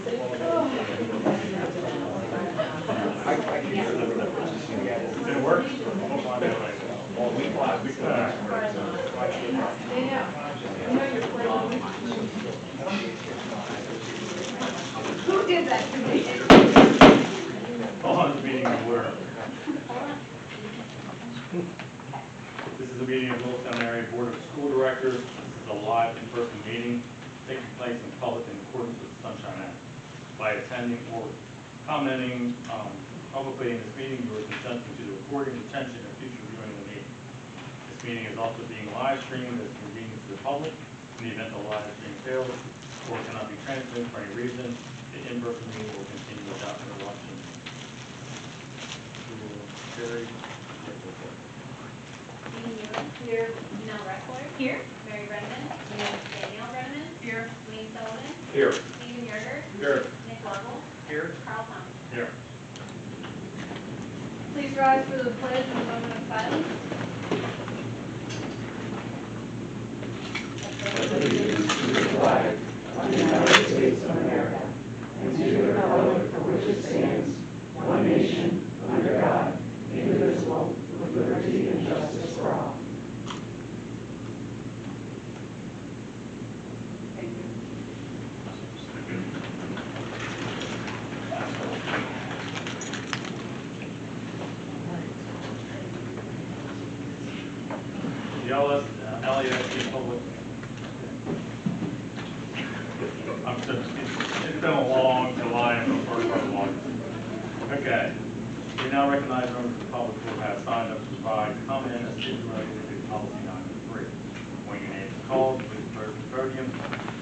It works. Hold on there, right. Well, we Who did that to me? Hold on, the meeting of order. This is a meeting of Littlestown Area Board of School Directors. This is a live in-person meeting taking place in public in accordance with the Sunshine Act. By attending or commenting publicly in this meeting, you are consenting to the recording, retention, and future viewing of the meeting. This meeting is also being live streamed as convenient to the public. In the event the live stream fails or cannot be transmitted for any reason, the in-person meeting will continue without interruption. Carrie. Here. Nell Reckler. Here. Mary Redmond. Here. Danielle Redmond. Here. Wayne Sullivan. Here. Stephen Yerger. Here. Nick Lovell. Here. Carl Thomas. Here. Please rise for the pledge and a moment of silence. Allegiance to the flag of the United States of America and to the republic for which it stands, one nation, under God, indivisible, with liberty and justice for all. Thank you. The LASD public. It's been a long July and the first part of August. Okay. We now recognize members of the public who have signed up to provide comment as stipulated in policy 903. When your name is called, please approach the podium,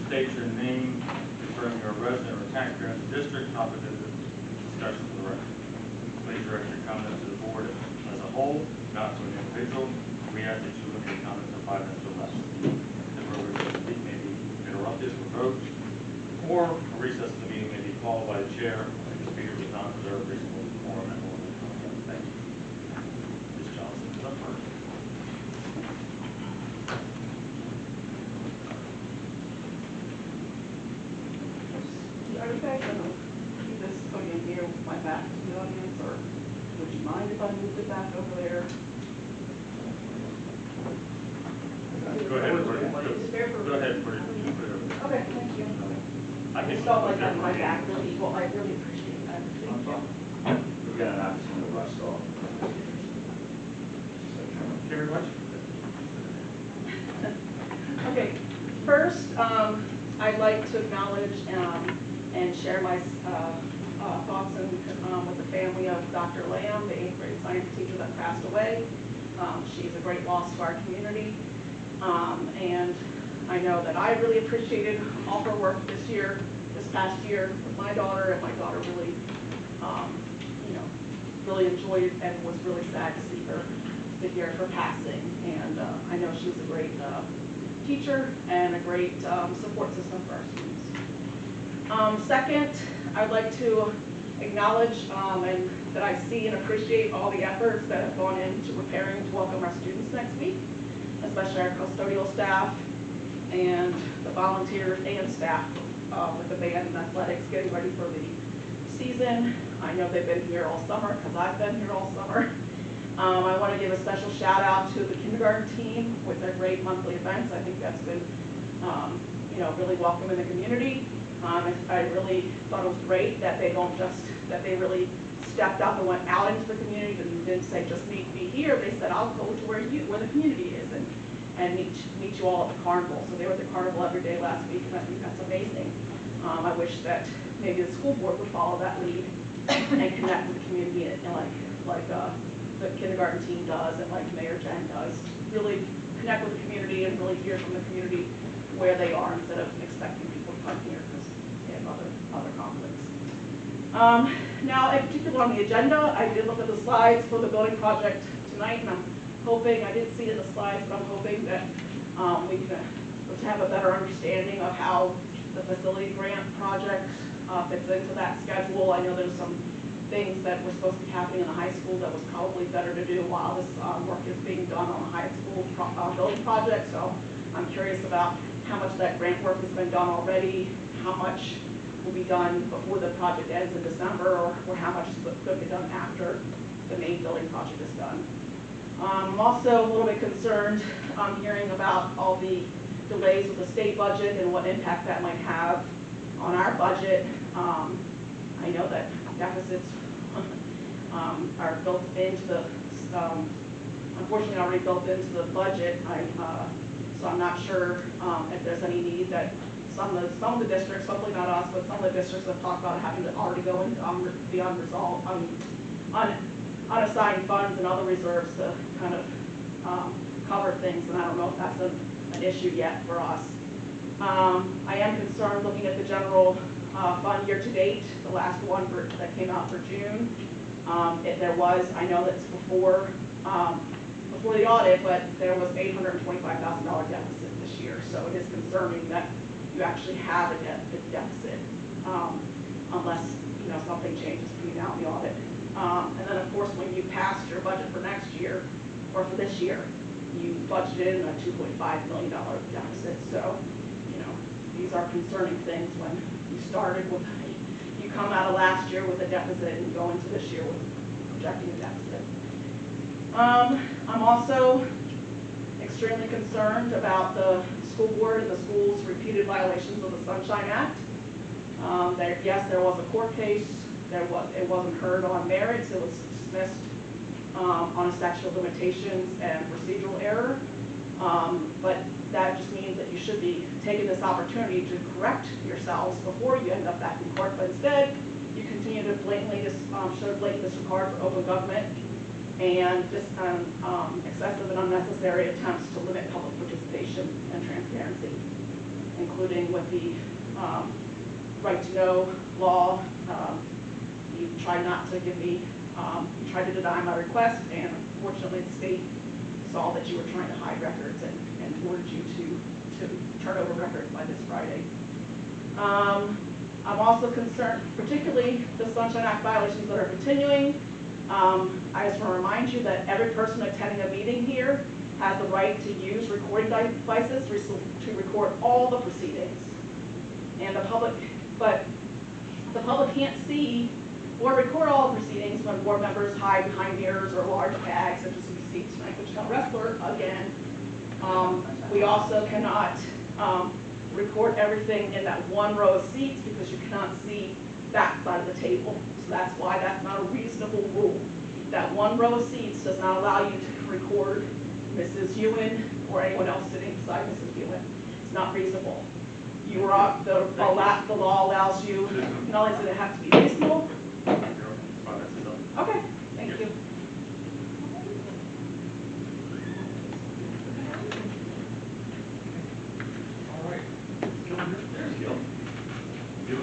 state your name, confirm you're a resident or taxpayer in the district, topic of the discussion for the record. Please direct your comments to the board as a whole, not to an individual. We ask that you limit your comments to 5 minutes or less. The program to speak may be interrupted, revoked, or a recess of the meeting may be called by the chair if the speaker does not preserve reasonable decorum and order. Thank you. Ms. Johnson is up first. Are you guys going to keep this podium here with my back to the audience, or would you mind if I moved it back over there? Go ahead and put it. Go ahead and put it over there. Okay, thank you. I I can just felt like having my back really equal. I really appreciate that. Thank you. We've got an opportunity to rust off. Carrie, what? Okay, first, I'd like to acknowledge and share my thoughts with the family of Dr. Lamb, the 8th grade science teacher that passed away. She's a great loss to our community. And I know that I really appreciated all her work this past year with my daughter, and my daughter really, really enjoyed it and was really sad to hear her passing. And I know she's a great teacher and a great support system for our students. Second, I'd like to acknowledge and that I see and appreciate all the efforts that have gone into preparing to welcome our students next week, especially our custodial staff and the volunteers and staff with the band and athletics getting ready for the season. I know they've been here all summer because I've been here all summer. I want to give a special shout out to the kindergarten team with their great monthly events. I think that's been really welcome in the community. I really thought it was great that they they really stepped up and went out into the community and didn't say just meet me here. They said I'll go to where the community is and meet you all at the carnival. So they were at the carnival every day last week, and I think that's amazing. I wish that maybe the school board would follow that lead and connect with the community and like the kindergarten team does and like Mayor Jen does. Really connect with the community and really hear from the community where they are instead of expecting people to come here because they have other conflicts. Now, in particular on the agenda, I did look at the slides for the building project tonight, and I'm hoping, I didn't see it in the slides, but I'm hoping that we can have a better understanding of how the facility grant project fits into that schedule. I know there's some things that were supposed to be happening in the high school that was probably better to do while this work is being done on the high school building project. So I'm curious about how much that grant work has been done already, how much will be done before the project ends in December, or how much is going to be done after the main building project is done. I'm also a little bit concerned hearing about all the delays with the state budget and what impact that might have on our budget. I know that deficits are built into the, unfortunately already built into the budget. So I'm not sure if there's any need that some of the districts, hopefully not us, but some of the districts have talked about having to already go into the unresolved, unassigned funds and other reserves to kind of cover things, and I don't know if that's an issue yet for us. I am concerned looking at the general fund year to date, the last one that came out for June. There was, I know that's before the audit, but there was $825,000 deficit this year, so it is concerning that you actually have a deficit, unless something changes between now and the audit. And then of course, when you pass your budget for next year, or for this year, you budgeted in a $2.5 million deficit. So, these are concerning things when you started with, you come out of last year with a deficit and go into this year with projecting a deficit. I'm also extremely concerned about the school board and the school's repeated violations of the Sunshine Act. Yes, there was a court case. It wasn't heard on merits. It was dismissed on a statute of limitations and procedural error. But that just means that you should be taking this opportunity to correct yourselves before you end up back in court. But instead, you continue to blatantly show blatant disregard for open government and just excessive and unnecessary attempts to limit public participation and transparency, including with the right to know law. You tried not to give me, you tried to deny my request, and unfortunately the state saw that you were trying to hide records and ordered you to turn over records by this Friday. I'm also concerned, particularly the Sunshine Act violations that are continuing. I just want to remind you that every person attending a meeting here has the right to use recording devices to record all the proceedings. And the public can't see or record all the proceedings when board members hide behind mirrors or large bags, such as we see tonight, which got wrestler again. We also cannot record everything in that one row of seats because you cannot see that side of the table. So that's why that's not a reasonable rule. That one row of seats does not allow you to record Mrs. Ewan or anyone else sitting beside Mrs. Ewan. It's not reasonable. The law allows you, not only does it have to be reasonable. Okay, thank you. All right. There's Gil. Gil.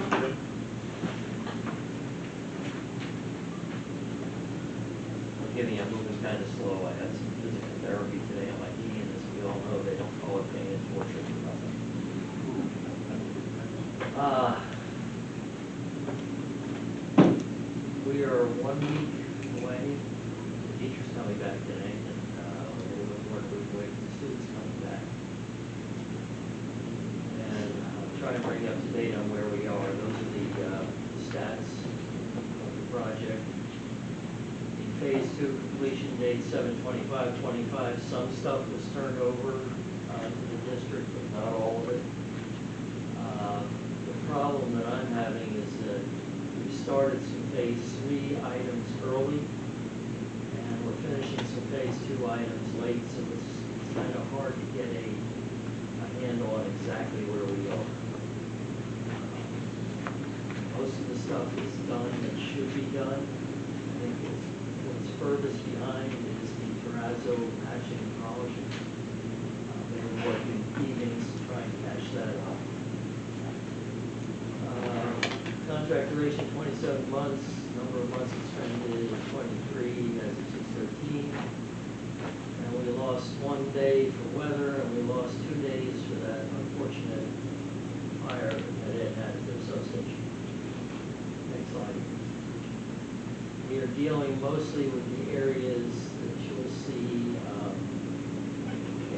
Forgive me, I'm moving kind of slow. I had some physical therapy today on my knee, and as we all know, they don't call it pain and torture for nothing. We are 1 week away. The teacher's coming back today, and we're waiting for the students coming back. And I'll try and bring you up to date on where we are. Those are the stats of the project. In phase 2, completion date 7/25/25. Some stuff was turned over to the district, but not all of it. The problem that I'm having is that we started some phase 3 items early, and we're finishing some phase 2 items late, so it's kind of hard to get a handle on exactly where we are. Most of the stuff is done that should be done. I think what's furthest behind is the terrazzo patching and polishing. They were working evenings to try and catch that up. Contract duration 27 months, number of months expended 23 as of 6/13. And we lost 1 day for weather, and we lost 2 days for that unfortunate fire that it had at their substation. Next slide. We are dealing mostly with the areas that you'll see,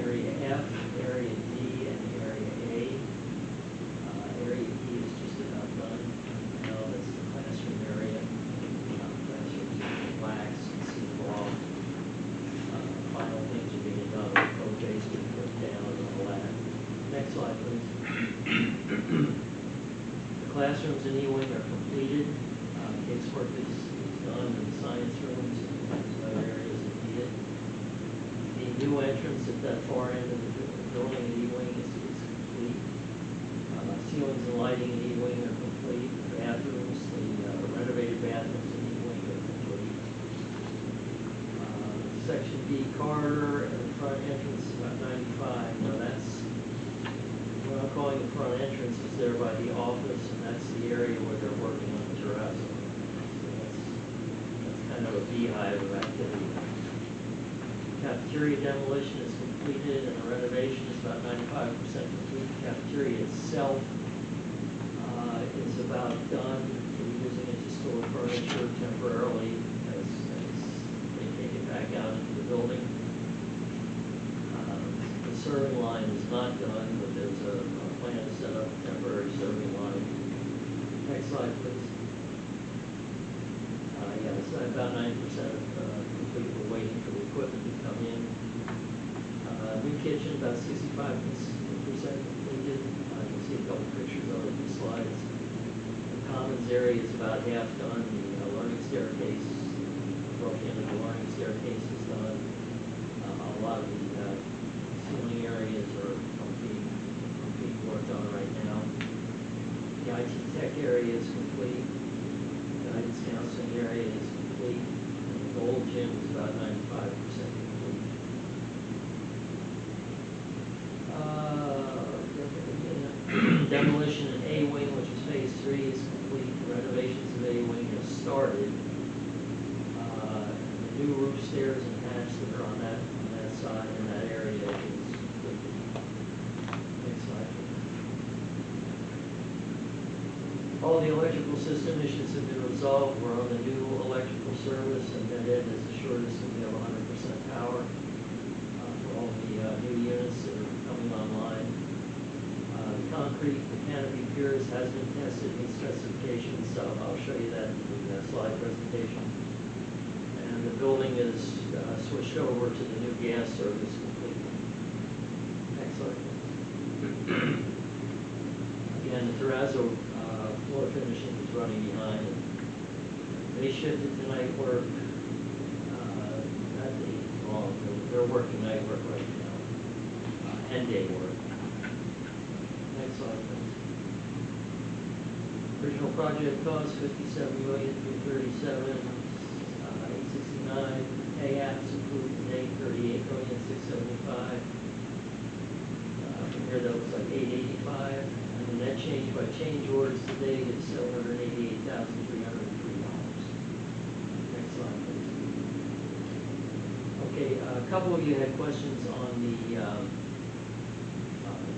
area F, area D, and area A. Area E is just about done. Classrooms in E-wing are completed. Casework is done in the science rooms and other areas that need it. The new entrance at that far end of the building in E-wing is complete. Ceilings and lighting in E-wing are complete. Bathrooms, the renovated bathrooms in E-wing are complete. Section B corridor and the front entrance is about 95. Now that's, what I'm calling the front entrance is there by the office, and that's the area where they're working on the terrazzo. So that's kind of a beehive of activity. Cafeteria demolition is completed and the renovation is about 95% complete. The cafeteria itself is about done. We're using it to store furniture temporarily as they take it back out into the building. The serving line is not done, but there's a plan to set up a temporary serving line. Next slide, please. Yeah, it's about 90% complete. We're waiting for the equipment to come in. New kitchen, about 65% completed. You can see a couple pictures of it in the slides. The commons area is about half done. The learning staircase, broken into the learning staircase is done. A lot of the ceiling areas are being worked on right now. The IT tech area is complete. The guidance counseling area is complete. And the old gym is about 95% complete. Demolition in A-wing, which is phase 3, is complete. The renovations of A-wing have started. The new roof stairs and hatch that are on that side and that area is completed. Next slide. All the electrical system issues have been resolved. We're on the new electrical service, and that Ed has assured us that we have 100% power for all the new units that are coming online. The concrete, the canopy piers has been tested, meets specifications, so I'll show you that in the slide presentation. And the building is switched over to the new gas service completely. Next slide. Again, the terrazzo floor finishing is running behind. They shifted to night work. They're working night work right now, and day work. Next slide, please. Original project cost $57,337,869. Pay apps approved today, $38,675,000. From here that was like $885. And the net change by change orders today is $788,303. Next slide, please. Okay, a couple of you had questions on the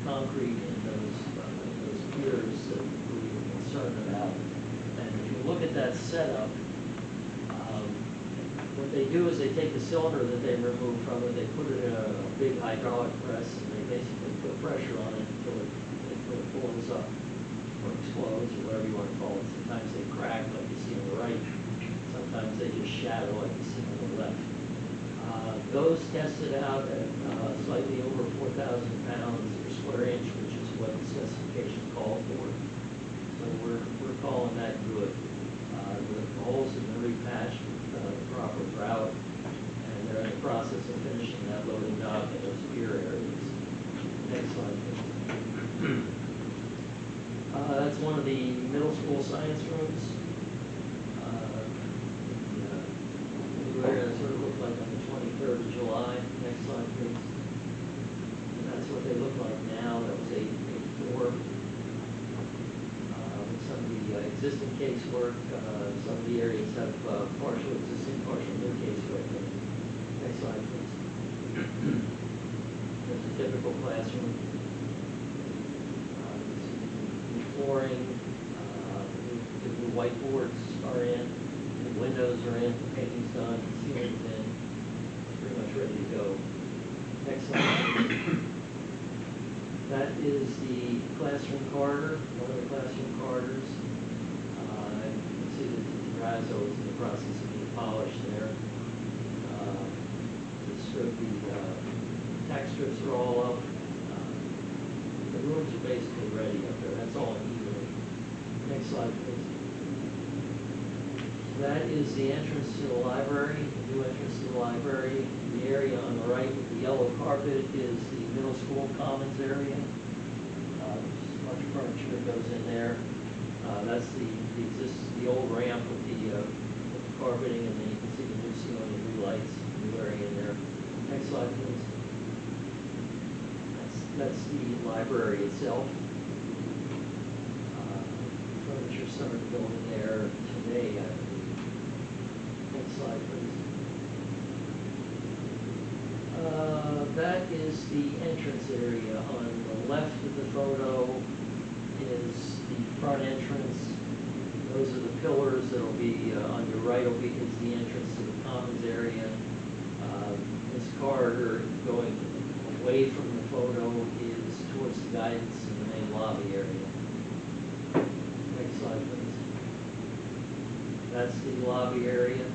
concrete in those piers that we were concerned about. And if you look at that setup, what they do is they take the cylinder that they remove from it, they put it in a big hydraulic press, and they basically put pressure on it until it blows up or explodes or whatever you want to call it. Sometimes they crack like you see on the right. Sometimes they just shatter like you see on the left. Those tested out at slightly over 4,000 pounds per square inch, which is what the specification called for. So we're calling that good. The holes have been repatched with the proper grout, and they're in the process of finishing that loading dock in those pier areas. Next slide, please. That's one of the middle school science rooms. The area sort of looked like on the 23rd of July. Next slide, please. And that's what they look like now. That was 884. With some of the existing casework, some of the areas have partial existing, partial new casework. Next slide, please. There's a typical classroom. New flooring, the new whiteboards are in, the windows are in, the painting's done, the ceiling's in, pretty much ready to go. Next slide. That is the classroom corridor, one of the classroom corridors. You can see that the terrazzo is in the process of being polished there. The tack strips are all up. The rooms are basically ready up there. That's all in evening. Next slide, please. That is the entrance to the library, the new entrance to the library. The area on the right with the yellow carpet is the middle school commons area. There's a bunch of furniture that goes in there. That's the old ramp with the carpeting, and then you can see the new ceiling and new lights, new area in there. Next slide, please. That's the library itself. Furniture started to go in there today, I believe. Next slide, please. That is the entrance area. On the left of the photo is the front entrance. Those are the pillars that'll be on your right is the entrance to the commons area. This corridor going away from the photo is towards the guidance in the main lobby area. Next slide, please. That's the lobby area.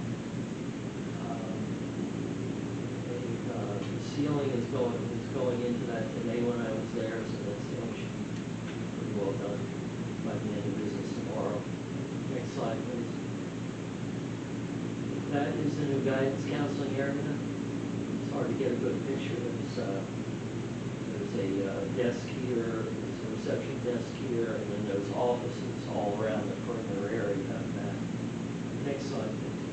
The ceiling is going into that today when I was there, so that ceiling should be pretty well done by the end of business tomorrow. Next slide, please. That is the new guidance counseling area. It's hard to get a good picture. There's a desk here, there's a reception desk here, and then there's offices all around the perimeter area of that. Next slide, please.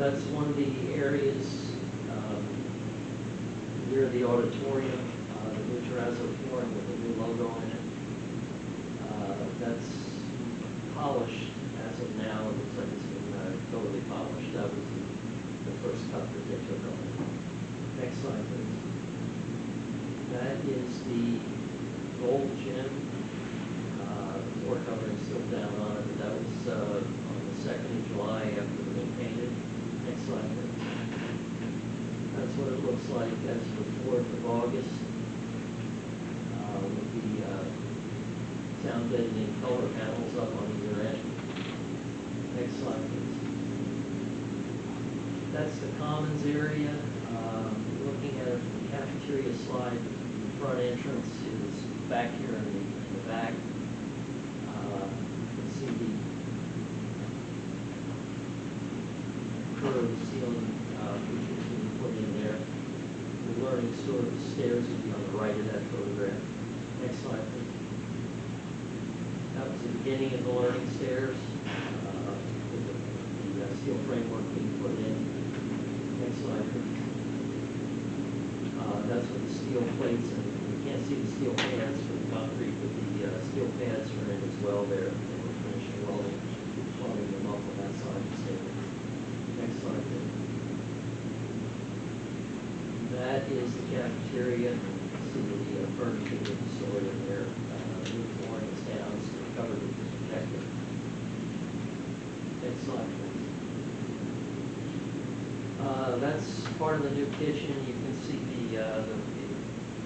That's one of the areas near the auditorium, the new terrazzo flooring with the new logo in it. That's polished as of now. It looks like it's been totally polished. That was the first cut that they took on it. Next slide, please. That is the gold gym. The floor covering is still down on it, but that was on the 2nd of July after it was painted. Next slide, please. That's what it looks like as of the 4th of August with the sound deadening color panels up on either end. Next slide, please. That's the commons area. Looking at it from the cafeteria slide, the front entrance is back here in the back. You can see the curved ceiling features being put in there. The learning stairs would be on the right of that photograph. Next slide, please. That was the beginning of the learning stairs, with the steel framework being put in. Next slide, please. That's with the steel plates, and you can't see the steel pads for the concrete, but the steel pads are in as well there. They were finishing welding them up on that side of the stair. Next slide, please. That is the cafeteria. You can see the furniture that's stored in there. New flooring is down, still covered with protective. Next slide, please. That's part of the new kitchen. You can see the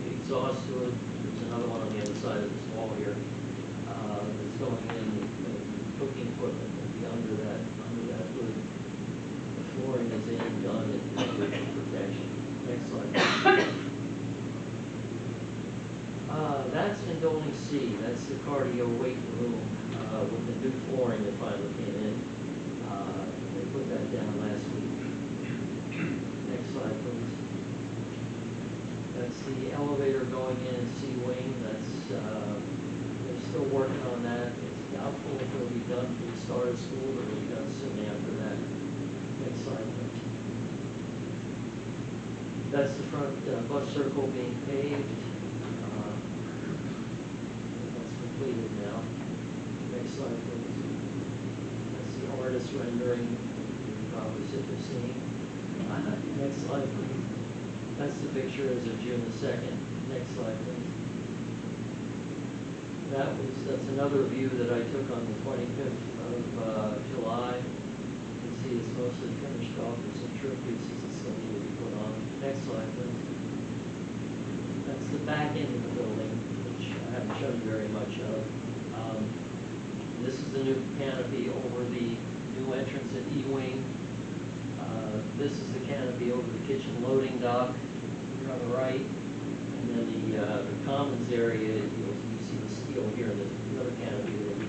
exhaust hood. There's another one on the other side of this wall here. That's going in. The cooking equipment will be under that hood. The flooring is in, done, and covered for protection. Next slide. That's in Building C. That's the cardio weight room with the new flooring that finally came in. They put that down last week. Next slide, please. That's the elevator going in C wing. They're still working on that. It's doubtful if it'll be done for the start of school, or it'll be done soon after that. Next slide, please. That's the front bus circle being paved. That's completed now. Next slide, please. That's the artist rendering. You probably sit there seeing. Next slide, please. That's the picture as of June the 2nd. Next slide, please. That's another view that I took on the 25th of July. You can see it's mostly finished off. There's some trim pieces that still need to be put on. Next slide, please. That's the back end of the building, which I haven't shown you very much of. This is the new canopy over the new entrance at E-Wing. This is the canopy over the kitchen loading dock here on the right. And then the commons area, you see the steel here, and the other canopy will be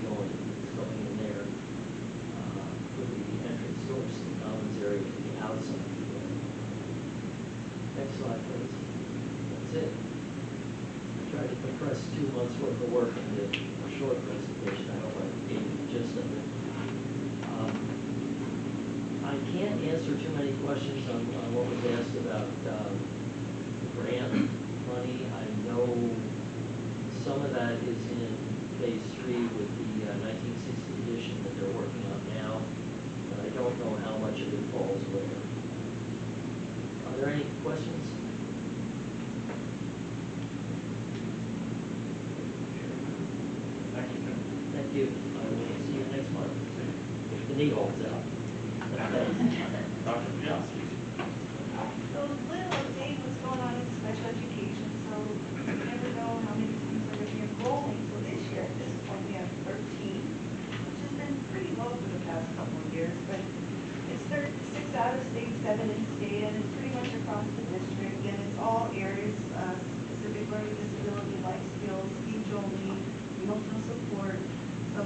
outside. Next slide, please. That's it. I tried to compress 2 months' worth of work into a short presentation. I hope I gave you the gist of it. I can't answer too many questions on what was asked about grant money. I know some of that is in phase 3 with the 1960 edition that they're working on now, but I don't know how much of it falls where. Are there any questions? Thank you, Jim. Thank you. I will see you next month. If the knee holds out. Dr. Piasky. So little update what's going on in special education, so you never know how many students are going to be enrolling. So this year, at this point, we have 13, which has been pretty low for the past couple of years, but it's 6 out of state, 7 in state, and it's pretty much across the district, and it's all areas, specific learning disability, life skills, speech only, emotional support. So